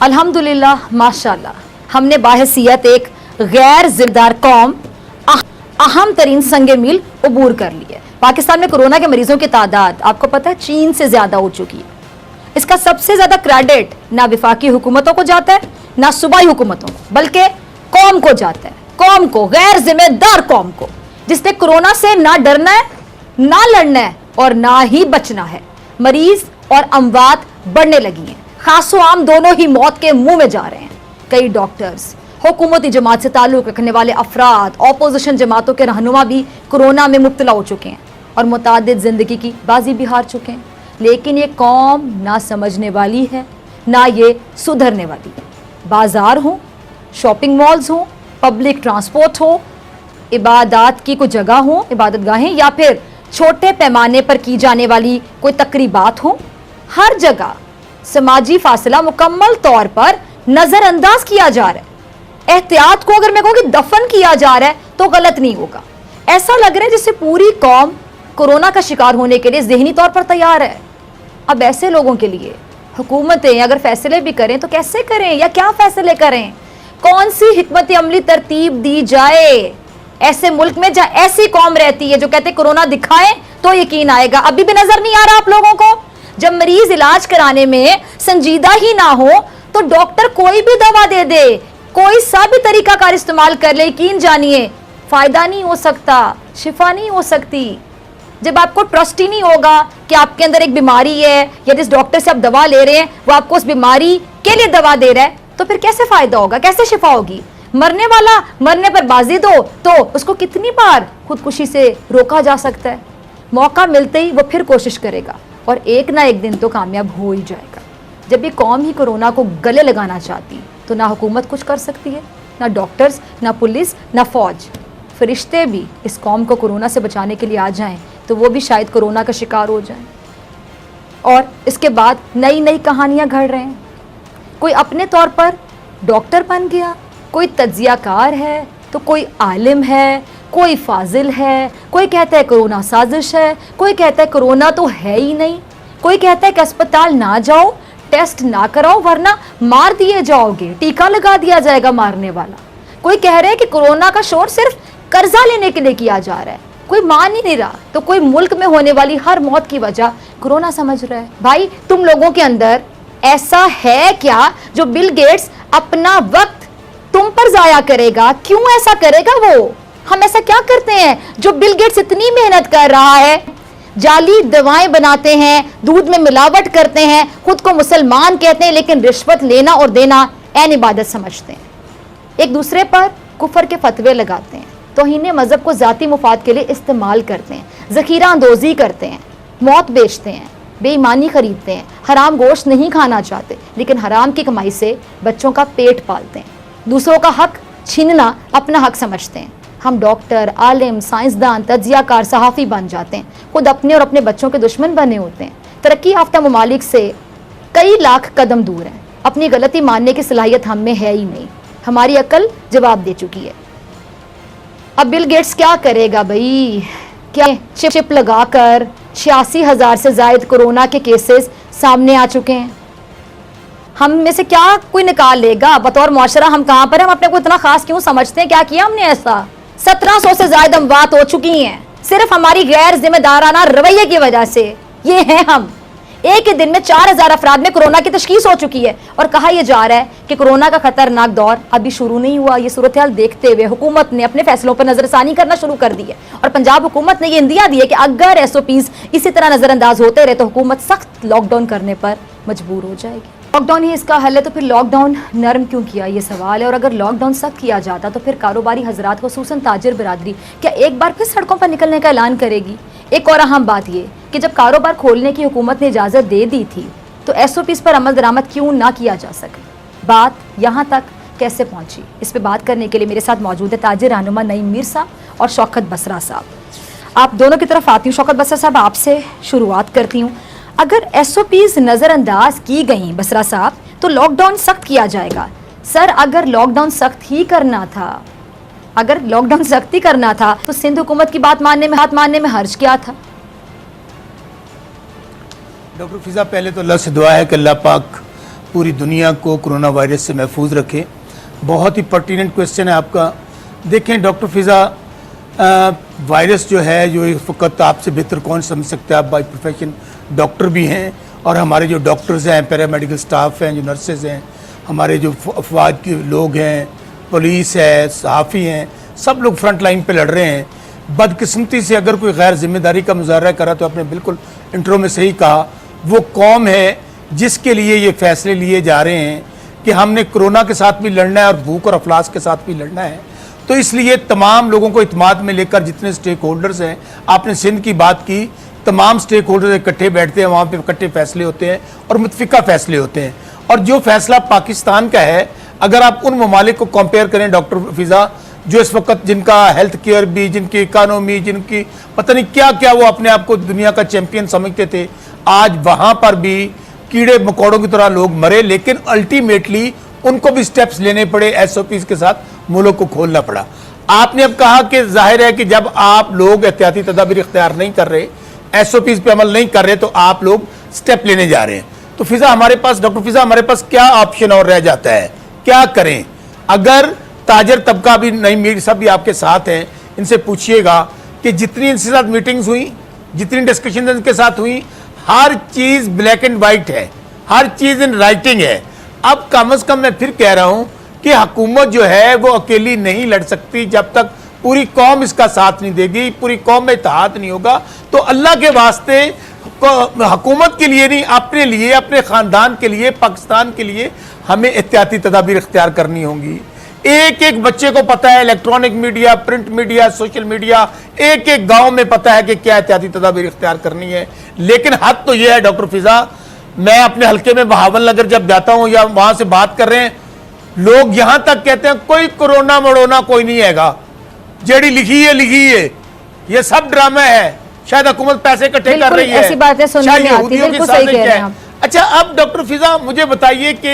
अल्हम्दुलिल्लाह माशाल्लाह हमने बाहसियत एक गैर जिम्मेदार कौम अहम तरीन संगे मील अबूर कर ली है। पाकिस्तान में कोरोना के मरीजों की तादाद आपको पता है चीन से ज्यादा हो चुकी है। इसका सबसे ज्यादा क्रेडिट ना विफाकी हुकूमतों को जाता है ना सूबाई हुकूमतों को, बल्कि कौम को जाता है। कौम को, गैर जिम्मेदार कौम को, जिसने कोरोना से ना डरना है ना लड़ना है और ना ही बचना है। मरीज और अमवात बढ़ने लगी हैं, खासो आम दोनों ही मौत के मुंह में जा रहे हैं। कई डॉक्टर्स, हुकूमती जमात से ताल्लुक रखने वाले अफराद, ऑपोजिशन जमातों के रहनुमा भी कोरोना में मुब्तला हो चुके हैं और मुतादिद जिंदगी की बाजी भी हार चुके हैं। लेकिन ये कौम ना समझने वाली है ना ये सुधरने वाली है। बाजार हो, शॉपिंग मॉल्स हो, पब्लिक ट्रांसपोर्ट हो, इबादत की कोई जगह हो, इबादत गाहें, या फिर छोटे पैमाने पर की जाने वाली कोई तकरीबात हो, हर जगह समाजी फासला मुकम्मल तौर पर नजरअंदाज किया जा रहा है। एहतियात को अगर मैं कहूँ कि दफन किया जा रहा है तो गलत नहीं होगा। ऐसा लग रहा है जैसे पूरी कौम कोरोना का शिकार होने के लिए ज़हनी तौर पर तैयार है। अब ऐसे लोगों के लिए हुकूमतें अगर फैसले भी करें तो कैसे करें या क्या फैसले करें? कौन सी हिकमत अमली तरतीब दी जाए ऐसे मुल्क में जहाँ ऐसी कौम रहती है जो कहते कोरोना दिखाएं तो यकीन आएगा? अभी भी नजर नहीं आ रहा आप लोगों को? जब मरीज इलाज कराने में संजीदा ही ना हो तो डॉक्टर कोई भी दवा दे दे, कोई सा भी तरीकाकार इस्तेमाल कर ले, यकीन जानिए फायदा नहीं हो सकता, शिफा नहीं हो सकती। जब आपको ट्रस्ट ही नहीं होगा कि आपके अंदर एक बीमारी है या जिस डॉक्टर से आप दवा ले रहे हैं वो आपको उस बीमारी के लिए दवा दे रहा है, तो फिर कैसे फायदा होगा, कैसे शिफा होगी? मरने वाला मरने पर बाजी दो तो उसको कितनी बार खुदकुशी से रोका जा सकता है। मौका मिलते ही वो फिर कोशिश करेगा और एक ना एक दिन तो कामयाब हो ही जाएगा। जब ये कौम ही कोरोना को गले लगाना चाहती तो ना हुकूमत कुछ कर सकती है, ना डॉक्टर्स, ना पुलिस, ना फौज। फरिश्ते भी इस कौम को कोरोना से बचाने के लिए आ जाएं तो वो भी शायद कोरोना का शिकार हो जाएं। और इसके बाद नई नई कहानियां घड़ रहे हैं। कोई अपने तौर पर डॉक्टर बन गया, कोई तज्जियाकार है तो कोई आलिम है, कोई फाजिल है, कोई कहता है कोरोना साजिश है, कोई कहता है कोरोना तो है ही नहीं, कोई कहता है कि अस्पताल ना जाओ, टेस्ट ना कराओ वरना मार दिए जाओगे, टीका लगा दिया जाएगा मारने वाला। कोई कह रहे हैं कि कोरोना का शोर सिर्फ कर्जा लेने के लिए किया जा रहा है। कोई मान ही नहीं रहा तो कोई मुल्क में होने वाली हर मौत की वजह कोरोना समझ रहा है। भाई तुम लोगों के अंदर ऐसा है क्या जो बिल गेट्स अपना वक्त तुम पर जाया करेगा? क्यों ऐसा करेगा वो? हम ऐसा क्या करते हैं जो बिल गेट्स इतनी मेहनत कर रहा है, जाली दवाएं बनाते हैं, दूध में मिलावट करते हैं, खुद को मुसलमान कहते हैं लेकिन रिश्वत लेना और देना ऐन इबादत समझते हैं, एक दूसरे पर कुफर के फतवे लगाते हैं, तौहीन मजहब को जाती मुफाद के लिए इस्तेमाल करते हैं, ज़ख़ीरा अंदोज़ी करते हैं, मौत बेचते हैं, बेईमानी खरीदते हैं, हराम गोश्त नहीं खाना चाहते लेकिन हराम की कमाई से बच्चों का पेट पालते हैं, दूसरों का हक छीनना अपना हक समझते हैं। हम डॉक्टर, आलिम, साइंसदान, तज्जियाकार, सहाफ़ी बन जाते हैं, खुद अपने और अपने बच्चों के दुश्मन बने होते हैं। तरक्की याफ्ता ममालिक से कई लाख कदम दूर हैं। अपनी गलती मानने की सलाहियत हम में है ही नहीं, हमारी अकल जवाब दे चुकी है। अब बिल गेट्स क्या करेगा भाई? क्या चिप लगाकर 86,000 से ज़ायद कोरोना के केसेस सामने आ चुके हैं। हम में से क्या कोई निकाल लेगा? बतौर मुआशरा हम कहाँ पर हैं? हम अपने को इतना खास क्यों समझते हैं? क्या किया हमने ऐसा? 1700 से ज़ायद अमवात हो चुकी हैं सिर्फ हमारी गैर जिम्मेदाराना रवैये की वजह से। ये हैं हम। एक ही दिन में 4000 अफराद में कोरोना की तशखीस हो चुकी है और कहा यह जा रहा है कि कोरोना का खतरनाक दौर अभी शुरू नहीं हुआ। ये सूरत हाल देखते हुए हुकूमत ने अपने फैसलों पर नजरसानी करना शुरू कर दी है और पंजाब हुकूमत ने ये इंदिया दी है कि अगर SOPs इसी तरह नजरअंदाज होते रहे तो हुकूमत सख्त लॉकडाउन करने पर मजबूर हो जाएगी। लॉकडाउन ही इसका हल है तो फिर लॉकडाउन नरम क्यों किया, ये सवाल है। और अगर लॉकडाउन सख्त किया जाता तो फिर कारोबारी हजरात, खुसूसन ताजिर बिरादरी, क्या एक बार फिर सड़कों पर निकलने का ऐलान करेगी? एक और अहम बात ये कि जब कारोबार खोलने की हुकूमत ने इजाज़त दे दी थी तो SOPs पर अमल दरामद क्यों ना किया जा सके? बात यहाँ तक कैसे पहुँची? इस पर बात करने के लिए मेरे साथ मौजूद है ताजिर रहनुमा नईम मीर साहब और शौकत बसरा साहब। आप दोनों की तरफ आती हूँ। शौकत बसरा साहब, आपसे शुरुआत करती हूँ। अगर SOPs नज़रअंदाज की गई बसरा साहब तो लॉकडाउन सख्त किया जाएगा। सर अगर लॉकडाउन सख्त ही करना था, अगर लॉकडाउन सख्त ही करना था तो सिंध हुकूमत की बात मानने में हर्ज क्या था? डॉक्टर फिजा, पहले तो अल्लाह से दुआ है कि अल्लाह पाक पूरी दुनिया को कोरोना वायरस से महफूज रखे। बहुत ही पर्टिनेंट क्वेश्चन है आपका। देखें डॉक्टर फ़िज़ा, वायरस जो है जो इस वक्त आपसे बेहतर कौन समझ सकता है, आप बाई प्रोफेशन डॉक्टर भी हैं और हमारे जो डॉक्टर्स हैं, पैरामेडिकल स्टाफ हैं, जो नर्सेज हैं, हमारे जो अफवाज के लोग हैं, पुलिस है, सहाफ़ी हैं, सब लोग फ्रंट लाइन पे लड़ रहे हैं। बदकिस्मती से अगर कोई गैर जिम्मेदारी का मुजाहरा करा तो आपने बिल्कुल इंट्रो में सही कहा, वो कौम है जिसके लिए ये फैसले लिए जा रहे हैं कि हमने कोरोना के साथ भी लड़ना है और भूख और अफलास के साथ भी लड़ना है। तो इसलिए तमाम लोगों को इत्मीनान में लेकर जितने स्टेक होल्डर्स हैं, आपने सिंध की बात की, तमाम स्टेक होल्डर्स इकट्ठे बैठते हैं, वहाँ पे इकट्ठे फैसले होते हैं और मुतफिका फैसले होते हैं। और जो फैसला पाकिस्तान का है, अगर आप उन ममालिक को कंपेयर करें डॉक्टर फ़िज़ा, जो इस वक्त जिनका हेल्थ केयर भी, जिनकी इकानमी, जिनकी पता नहीं क्या क्या वो अपने आप को दुनिया का चैंपियन समझते थे, आज वहाँ पर भी कीड़े मकोड़ों की तरह लोग मरे, लेकिन अल्टीमेटली उनको भी स्टेप्स लेने पड़े, SOPs के साथ मुल्क को खोलना पड़ा। आपने अब कहा कि जाहिर है कि जब आप लोग एहतियाती तदाबीर इख्तियार नहीं कर रहे, SOPs पे अमल नहीं कर रहे, तो आप लोग स्टेप लेने जा रहे हैं। तो फ़िज़ा हमारे पास, डॉक्टर फ़िज़ा हमारे पास क्या ऑप्शन और रह जाता है, क्या करें? अगर ताजर तबका भी नहीं, मेरी सब भी आपके साथ हैं, इनसे पूछिएगा कि जितनी इनके साथ मीटिंग्स हुई, जितनी डिस्कशन इनके साथ हुई, हर चीज़ ब्लैक एंड वाइट है, हर चीज़ इन राइटिंग है। अब कम से कम मैं फिर कह रहा हूँ कि हुकूमत जो है वो अकेली नहीं लड़ सकती, जब तक पूरी कौम इसका साथ नहीं देगी, पूरी कौम में इत्तेहाद नहीं होगा। तो अल्लाह के वास्ते हुकूमत के लिए नहीं, अपने लिए, अपने ख़ानदान के लिए, पाकिस्तान के लिए हमें एहतियाती तदाबीर इख्तियार करनी होंगी। एक एक बच्चे को पता है, electronic media, print media, social media, एक एक गांव में पता है कि क्या एहतियाती तदाबीर इख्तियार करनी है। लेकिन हद तो यह है डॉक्टर फ़िज़ा, मैं अपने हल्के में बहावल नगर जब जाता हूं या वहां से बात कर रहे हैं, लोग यहां तक कहते हैं कोई कोरोना मरोना कोई नहीं हैगा, जेडी लिखी है, ये सब ड्रामा है, शायद हुकूमत पैसे इकट्ठे कर रही है, ऐसी बातें सुनने में आती है, बिल्कुल सही कह रहे हैं आप। अच्छा, अब डॉक्टर फ़िज़ा मुझे बताइए कि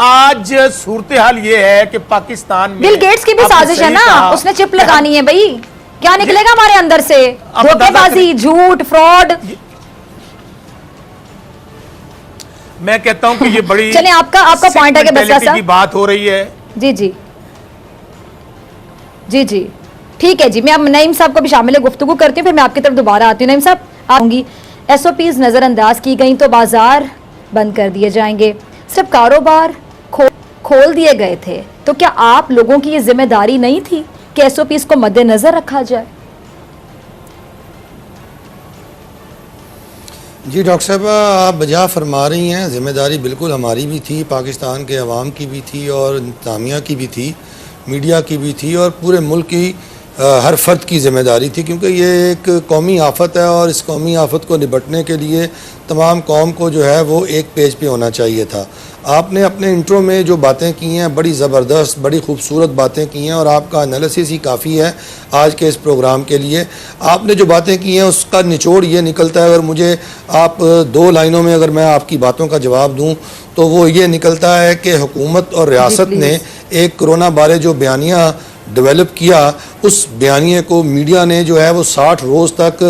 आज सूरत हाल ये है कि पाकिस्तान में बिल गेट्स की भी साजिश है ना, उसने चिप लगानी है भाई, क्या निकलेगा हमारे अंदर से? धोखेबाजी, झूठ, फ्रॉड। मैं कहता हूं कि ये बड़ी चलिए आपका पॉइंट है कि बसरा साहब की बात हो रही है। जी जी जी जी ठीक है जी, मैं अब नईम साहब को भी शामिल गुफ्तगू करती हूँ, फिर मैं आपकी तरफ दोबारा आती हूँ। नईम साहब, आऊंगी, SOPs नज़रअंदाज की गई तो बाजार बंद कर दिए जाएंगे, सिर्फ कारोबार खोल दिए गए थे, तो क्या आप लोगों की ये जिम्मेदारी नहीं थी कि SOPs को मद्देनजर रखा जाए? जी डॉक्टर साहब, आप बजा फरमा रही हैं, ज़िम्मेदारी बिल्कुल हमारी भी थी, पाकिस्तान के अवाम की भी थी और इंतज़ामिया की भी थी, मीडिया की भी थी और पूरे मुल्क की हर फर्द की ज़िम्मेदारी थी, क्योंकि ये एक कौमी आफत है और इस कौमी आफत को निपटने के लिए तमाम कौम को जो है वो एक पेज पे होना चाहिए था। आपने अपने इंट्रो में जो बातें की हैं बड़ी ज़बरदस्त, बड़ी खूबसूरत बातें की हैं और आपका एनालिसिस ही काफ़ी है आज के इस प्रोग्राम के लिए। आपने जो बातें की हैं उसका निचोड़ ये निकलता है, अगर मुझे आप 2 लाइनों में अगर मैं आपकी बातों का जवाब दूँ तो वो ये निकलता है कि हुकूमत और रियासत ने एक कोरोना बारे जो बयानिया डेवलप किया, उस बयानिए को मीडिया ने जो है वो 60 रोज़ तक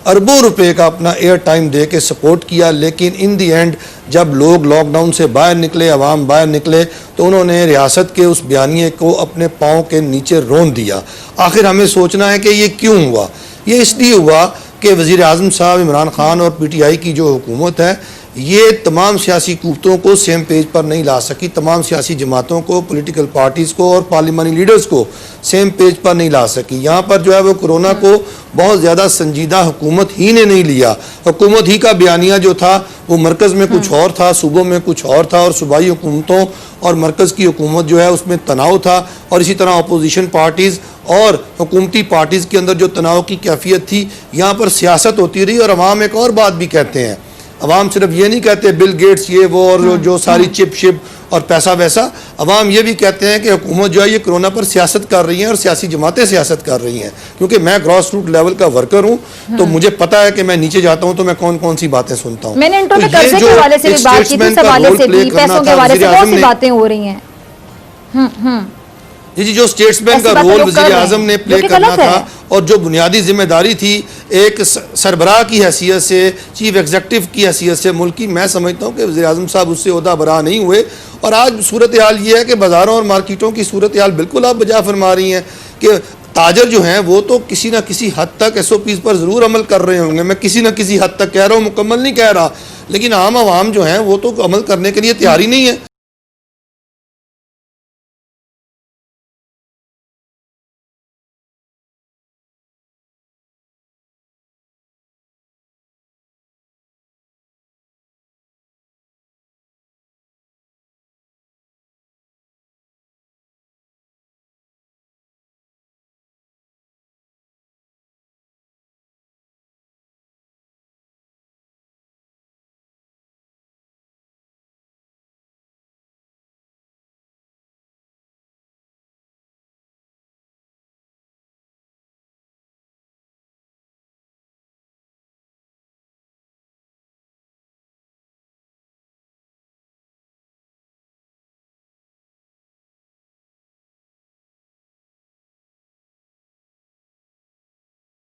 अरबों रुपए का अपना एयर टाइम दे के सपोर्ट किया, लेकिन इन दी एंड जब लोग लॉकडाउन से बाहर निकले, अवाम बाहर निकले, तो उन्होंने रियासत के उस बयानिए को अपने पाँव के नीचे रोन दिया। आखिर हमें सोचना है कि ये क्यों हुआ। ये इसलिए हुआ कि वज़ीर आज़म साहब इमरान खान और PTI की जो हुकूमत है ये तमाम सियासी कुव्वतों को सेम पेज पर नहीं ला सकी, तमाम सियासी जमातों को, पॉलिटिकल पार्टीज़ को और पार्लिमानी लीडर्स को सेम पेज पर नहीं ला सकी। यहाँ पर जो है वो कोरोना को बहुत ज़्यादा संजीदा हुकूमत ही ने नहीं लिया। हुकूमत ही का बयानिया जो था वो मरकज़ में कुछ और था, सूबों में कुछ और था, और सूबाई हुकूमतों और मरकज़ की हुकूमत जो है उसमें तनाव था, और इसी तरह अपोजिशन पार्टीज़ और हुकूमती पार्टीज़ के अंदर जो तनाव की कैफियत थी, यहाँ पर सियासत होती रही। और अवाम एक और बात भी कहते हैं, अवाम सिर्फ ये नहीं कहते बिल गेट्स ये वो और जो सारी चिप शिप और पैसा वैसा, अवाम ये भी कहते हैं कि हुकूमत जो है ये कोरोना पर सियासत कर रही है और सियासी जमातें सियासत कर रही हैं। क्योंकि मैं ग्रॉस रूट लेवल का वर्कर हूँ, तो मुझे पता है कि मैं नीचे जाता हूँ तो मैं कौन कौन सी बातें सुनता हूँ। मैंने इंट्रो में कर्जे के हवाले से भी बात की थी, हवाले से भी, पैसों के हवाले से बहुत सी बातें हो रही हैं। जी जो स्टेट्समैन का रोल वज़ीर आज़म ने प्ले करना था اور جو بنیادی ذمہ داری تھی ایک سربراہ کی حیثیت سے، چیف ایگزیکٹو کی حیثیت سے ملک کی، میں سمجھتا ہوں کہ وزیر اعظم صاحب اس سے عہدہ برا نہیں ہوئے. اور آج صورتحال یہ ہے کہ بازاروں اور مارکیٹوں کی صورتحال بالکل آپ بجا فرما رہی ہیں کہ تاجر جو ہیں وہ تو کسی نہ کسی حد تک SOPs پر ضرور عمل کر رہے ہوں گے. میں کسی نہ کسی حد تک کہہ رہا ہوں، مکمل نہیں کہہ رہا، لیکن عام عوام جو ہیں وہ تو عمل کرنے کے لیے تیار ہی نہیں ہے.